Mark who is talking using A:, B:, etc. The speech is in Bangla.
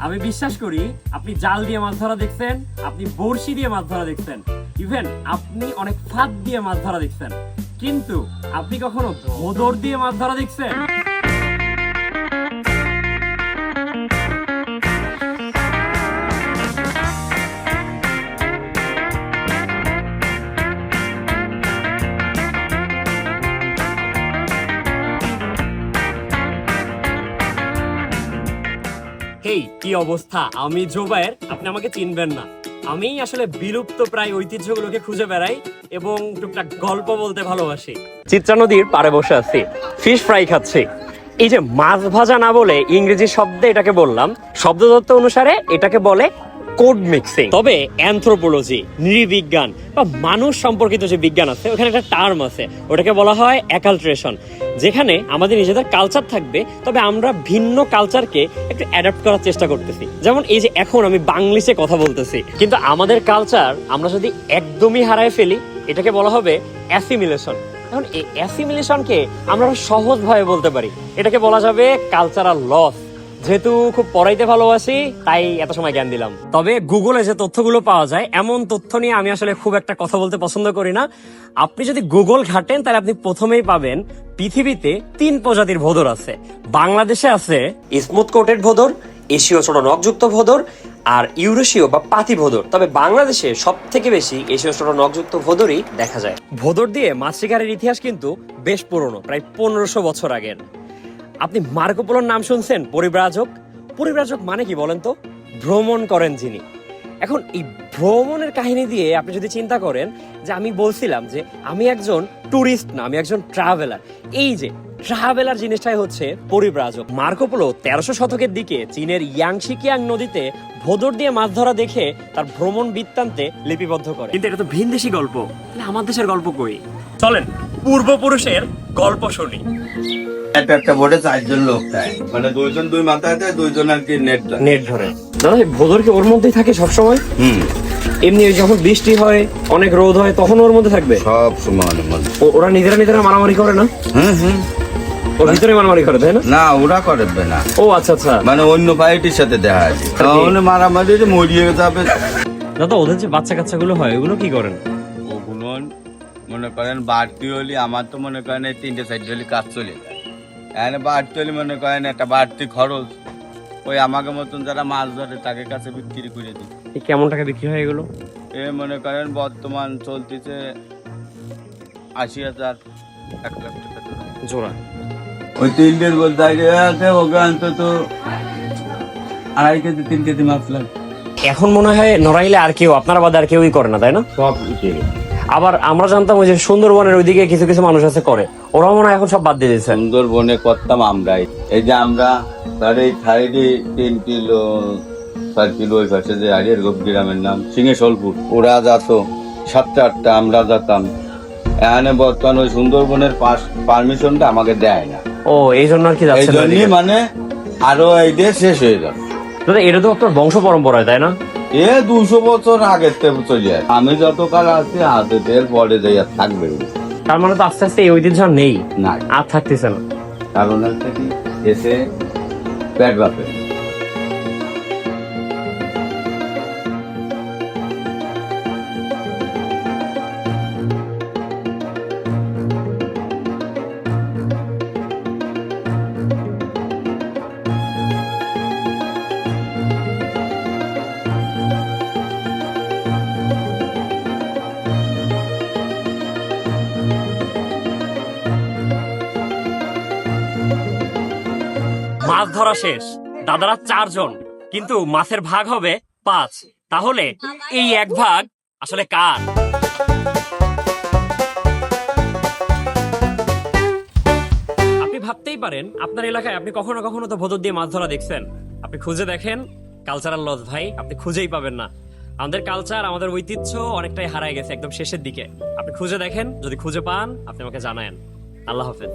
A: আমি বিশ্বাস করি আপনি জাল দিয়ে মাছ ধরা দেখছেন, আপনি বড়শি দিয়ে মাছ ধরা দেখছেন, ইভেন আপনি অনেক ফাঁদ দিয়ে মাছ ধরা দেখছেন, কিন্তু আপনি কখনো ভোদর দিয়ে মাছ ধরা দেখছেন? হেই, কি অবস্থা? আমি জোবায়ের, আপনি আমাকে চিনবেন না। আমি আসলে বিলুপ্ত প্রায় ঐতিহ্যগুলোকে খুঁজে বেড়াই এবং টুকটাক গল্প বলতে ভালোবাসি। চিত্রা নদীর পাড়ে বসে আছি, ফিশ ফ্রাই খাচ্ছি। এই যে মাছ ভাজা না বলে ইংরেজি শব্দে এটাকে বললাম, শব্দতত্ত্ব অনুসারে এটাকে বলে কোড মিক্সিং। তবে অ্যানথ্রোপোলজি, নৃবিজ্ঞান বা মানুষ সম্পর্কিত যে বিজ্ঞান আছে ওখানে একটা টার্ম আছে, ওটাকে বলা হয় অ্যাকালট্রেশন, যেখানে আমাদের নিজেদের কালচার থাকবে তবে আমরা ভিন্ন কালচারকে একটু অ্যাডাপ্ট করার চেষ্টা করতেছি। যেমন এই যে এখন আমি বাংলিশে কথা বলতেছি, কিন্তু আমাদের কালচার আমরা যদি একদমই হারায় ফেলি এটাকে বলা হবে অ্যাসিমিলেশন। এখন এই অ্যাসিমিলেশনকে আমরা সহজভাবে বলতে পারি, এটাকে বলা যাবে কালচারাল লস। যেহেতু খুব পড়াইতে ভালোবাসি তাই এত সময় জ্ঞান দিলাম। তবে গুগলে যে তথ্যগুলো পাওয়া যায় এমন তথ্য নিয়ে আমি আসলে খুব একটা কথা বলতে পছন্দ করি না। আপনি যদি গুগল ঘাটেন তাহলে আপনি প্রথমেই পাবেন পৃথিবীতে 3 প্রজাতির ভোদর আছে। বাংলাদেশে আছে স্মুথ কোটেড ভোদর, এশীয় ছোট নখযুক্ত ভোদর আর ইউরেশীয় বা পাতি ভোদর। তবে বাংলাদেশে সব থেকে বেশি এশীয় ছোট নখযুক্ত ভোদরই দেখা যায়। ভোদর দিয়ে মাছ শিকারের ইতিহাস কিন্তু বেশ পুরনো, প্রায় 1500 বছর আগের। আপনি মার্কো পোলোর নাম শুনছেন? পরিব্রাজক। পরিব্রাজক মানে কি বলেন তো? ভ্রমণ করেন যিনি। এখন এই ভ্রমণের কাহিনী দিয়ে আপনি যদি চিন্তা করেন যে আমি বলছিলাম যে আমি একজন ট্যুরিস্ট না, আমি একজন ট্রাভেলার। এই যে ট্রাভেলার জিনিসটাই হচ্ছে পরিব্রাজক। মার্কো পোলো 1300 শতকের দিকে চীনের ইয়াংশিকিয়াং নদীতে ভোদর দিয়ে মাছ ধরা দেখে তার ভ্রমণ বৃত্তান্তে লিপিবদ্ধ করে। কিন্তু এটা তো ভিনদেশি গল্প, তাহলে আমার দেশের গল্প কই? চলেন পূর্বপুরুষের গল্প শুনি।
B: একটা বোটে 4 জন লোক যায়, মানে 2 জন 2 মাথায় দেয়, 2 জন আর কি নেট
A: ধরে। দাদা ভোদর কি ওর মধ্যেই থাকে সবসময়? এমনি যখন বৃষ্টি হয়, অনেক রোদ হয়, তখন ওর মধ্যে থাকবে
B: সব সময়।
A: ওরা নিজেরা মারামারি করে না? ওর ভিতরে মারামারি করে, তাই না?
B: না, ওরা করবে না।
A: ও আচ্ছা আচ্ছা,
B: মানে অন্য পার্টির সাথে দেখা আছে, তাহলে মারামারি মরিয়ে যাবে।
A: দাদা ওদের যে বাচ্চা কাচ্চা গুলো হয় ওগুলো কি করেন?
B: ওগুলো মনে করেন বাড়তি হলে, আমার তো মনে করেন 3-4 হলে কাজ চলে যায়। এখানে বাড়তি হলে মনে করেন একটা বাড়তি খরচ, ওই আমাকে মতন যারা মাছ ধরে তাকে কাছে বিক্রি করে দিই।
A: কেমন টাকা বিক্রি হয় এগুলো?
B: মনে করেন বর্তমান চলতেছে 80,000, 1 লাখ টাকা
A: জোড়া।
B: ওই 3 দিন বলতে আছে ওকে অন্তত 2.5 কেজি 3 কেজি মাছ লাগে।
A: এখন মনে হয় নড়াইলে আর কেউ, আপনারা বাদে আর কেউই করে না, তাই না?
B: সব
A: আবার আমরা জানতাম ওই যে সুন্দরবনের ওইদিকে কিছু কিছু মানুষ আছে করে, ওরা মনে হয় এখন সব বাদ দিয়ে দিয়েছে।
B: সুন্দরবনে করতাম আমরাই। এই যে আমরা তার এই সাইডে 3 কিলো 4 কিলো ওই পাশে যে আড়িয়ার গোপ গ্রামের নাম সিংহেশলপুর, ওরা যেত 7-8টা, আমরা যেতাম। এখানে বর্তমান ওই সুন্দরবনের পারমিশনটা আমাকে দেয় না।
A: ও এই জন্য আর কি
B: এই
A: যাচ্ছে না?
B: জন্যই মানে আরো এই দিয়ে শেষ হয়ে যাবে।
A: দাদা এটা তো আপনার বংশ পরম্পরায়, তাই না?
B: 200 বছর আগের থেকে চলে যায়। আমি যতকাল আছি হাতের পরে যাই আর থাকবে।
A: তার মানে তো আস্তে আস্তে এই ঐতিহ্য নেই,
B: না,
A: আর থাকতেছে না।
B: কারণ হচ্ছে কি, এসে পেট বাপে।
A: মাছ ধরা শেষ, দাদারা 4 জন, কিন্তু মাছের ভাগ হবে 5। তাহলে এই 1 ভাগ আসলে কার? আপনি ভাবতেই পারেন আপনার এলাকায় আপনি কখনো কখনো তো ভোদর দিয়ে মাছ ধরা দেখছেন। আপনি খুঁজে দেখেন, কালচারাল লস ভাই, আপনি খুঁজেই পাবেন না। আমাদের কালচার, আমাদের ঐতিহ্য অনেকটাই হারায় গেছে একদম শেষের দিকে। আপনি খুঁজে দেখেন, যদি খুঁজে পান আপনি আমাকে জানায়েন। আল্লাহ হাফেজ।